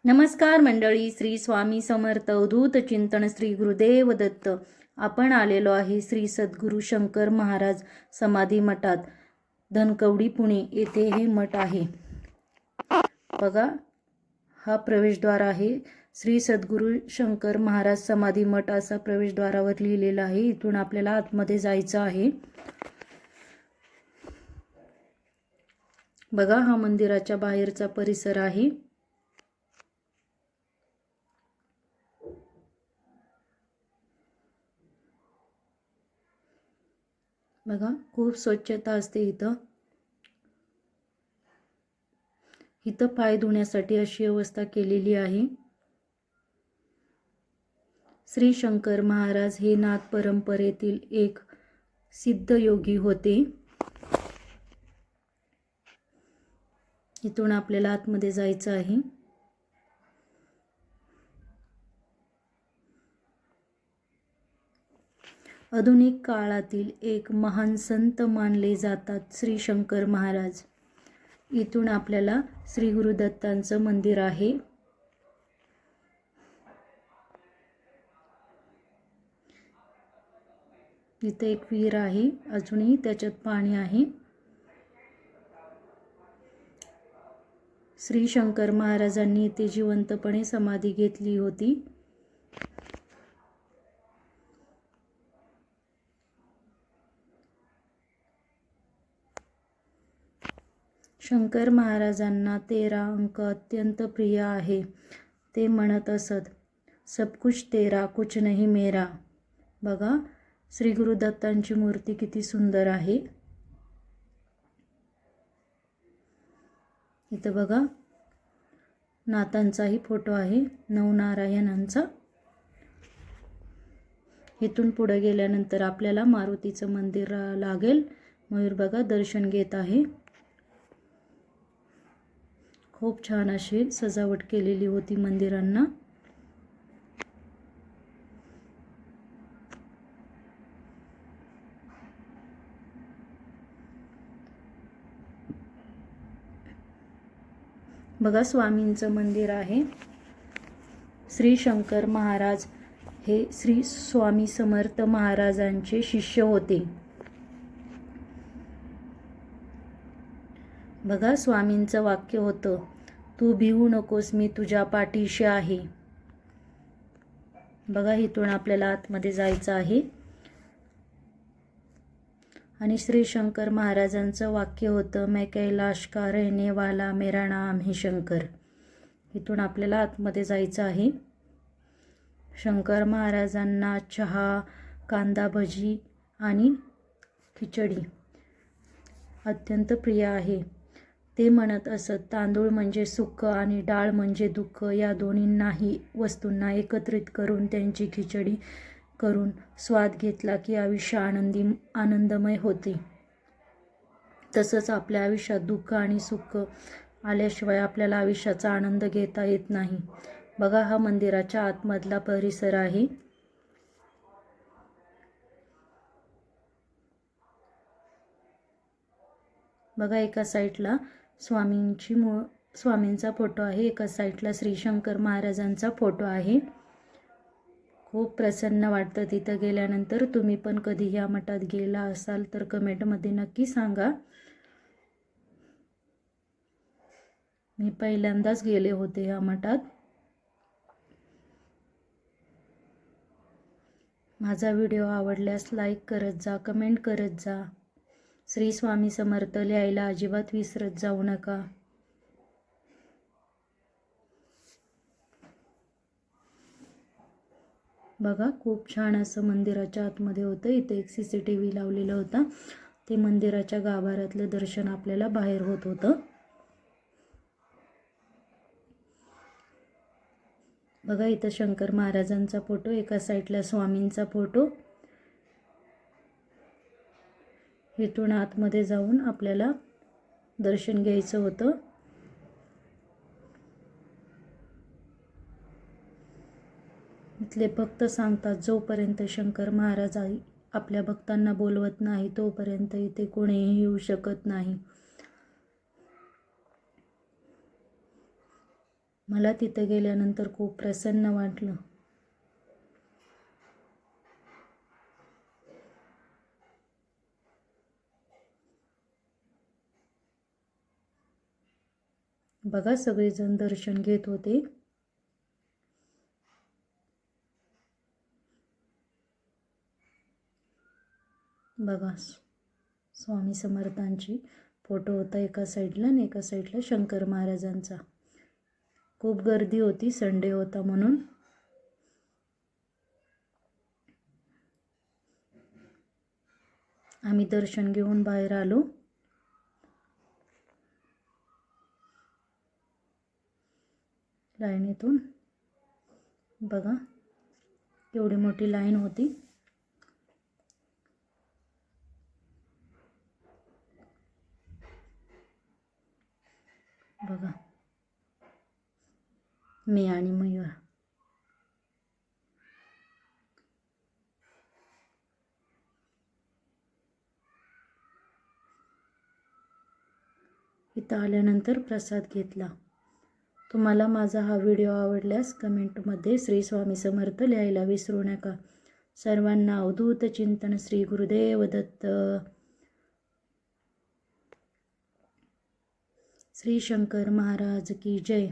नमस्कार मंडळी. श्री स्वामी समर्थ अवधूत चिंतन श्री गुरुदेव दत्त. आपण आलेलो आहे श्री सद्गुरू शंकर महाराज समाधी मठात, धनकवडी पुणे येथे हे मठ आहे. बघा, हा प्रवेशद्वार आहे. श्री सद्गुरू शंकर महाराज समाधी मठ असा प्रवेशद्वारावर लिहिलेला आहे. इथून आपल्याला आतमध्ये जायचं आहे. बघा, हा मंदिराच्या बाहेरचा परिसर आहे. बघा, खूप स्वच्छता असते इथं. इथं पाय धुण्यासाठी अशी व्यवस्था केलेली आहे. श्री शंकर महाराज हे नाथ परंपरेतील एक सिद्ध योगी होते. इथून आपल्याला आतमध्ये जायचं आहे. आधुनिक काळातील एक महान संत मानले जातात श्री शंकर महाराज. इथून आपल्याला श्री गुरुदत्तांचं मंदिर आहे. इथे एक विहीर आहे, अजूनही त्याच्यात पाणी आहे. श्री शंकर महाराजांनी इथे जिवंतपणे समाधी घेतली होती. शंकर महाराजांना 13 अंक अत्यंत प्रिय आहे. ते म्हणत असत, सब कुछ तेरा कुछ नहीं मेरा. बघा, श्री गुरुदत्तांची मूर्ती किती सुंदर आहे. इथं बघा, नाथांचाही फोटो आहे, नवनारायणांचा. इथून पुढे गेल्यानंतर आपल्याला मारुतीचं मंदिर लागेल. मयूर बघा दर्शन घेत आहे. खूप छान अशी सजावट केलेली होती मंदिरांना. बघा, स्वामींचं मंदिर आहे. श्री शंकर महाराज हे श्री स्वामी समर्थ महाराजांचे शिष्य होते. बघा, स्वामींचं वाक्य होतं, तू भिवू नकोस, मी तुझ्या पाठीशी आहे. बघा, इथून आपल्याला आतमध्ये जायचं आहे. आणि श्री शंकर महाराजांचं वाक्य होतं, मैं कैलाश का रहने वाला, मेरा नाम है शंकर. इथून आपल्याला आतमध्ये जायचं आहे. शंकर महाराजांना चहा, कांदा भजी आणि खिचडी अत्यंत प्रिय आहे. ते म्हणत असत, तांदूळ म्हणजे सुख आणि डाळ म्हणजे दुःख, या दोन्हींनाही वस्तूंना एकत्रित करून त्यांची खिचडी करून स्वाद घेतला की आयुष्य आनंदमय होते. तसंच आपल्या आयुष्यात दुःख आणि सुख आल्याशिवाय आपल्याला आयुष्याचा आनंद घेता येत नाही. बघा, हा मंदिराच्या आतमधला परिसर आहे. बघा, एका साईडला स्वामींचा फोटो आहे, एका साईडला श्री शंकर महाराजांचा फोटो आहे. खूप प्रसन्न वाटतं तिथं गेल्यानंतर. तुम्ही पण कधी या मठात गेला असाल तर कमेंटमध्ये नक्की सांगा. मी पहिल्यांदाच गेले होते या मठात. माझा व्हिडिओ आवडल्यास लाईक करत जा, कमेंट करत जा. श्री स्वामी समर्थ लिहायला अजिबात विसरत जाऊ नका. बघा, खूप छान असं मंदिराच्या आतमध्ये होतं. इथे एक CCTV लावलेला होता. ते मंदिराच्या गाभाऱ्यातलं दर्शन आपल्याला बाहेर होत होतं. बघा, इथं शंकर महाराजांचा फोटो, एका साईडला स्वामींचा फोटो. इथून आतमध्ये जाऊन आपल्याला दर्शन घ्यायचं होतं. इथले भक्त सांगतात, जोपर्यंत शंकर महाराज आपल्या भक्तांना बोलवत नाही तोपर्यंत इथे कोणीही येऊ शकत नाही. मला तिथं गेल्यानंतर खूप प्रसन्न वाटलं. बघा सगळेजण दर्शन घेत होते. बघा स्वामी समर्थांची फोटो होता एका साईडला आणि एका साईडला शंकर महाराजांचा. खूप गर्दी होती, संडे होता म्हणून. आम्ही दर्शन घेऊन बाहेर आलो. लाईनीतून बघा केवढी मोठी लाईन होती. बघा मी आणि मयूर. इथं आल्यानंतर प्रसाद घेतला. तुम्हाला माझा हा व्हिडिओ आवडल्यास कमेंटमध्ये श्री स्वामी समर्थ लिहायला विसरू नका. सर्वांना अवधूत चिंतन. श्री गुरुदेव दत्त. श्री शंकर महाराज की जय.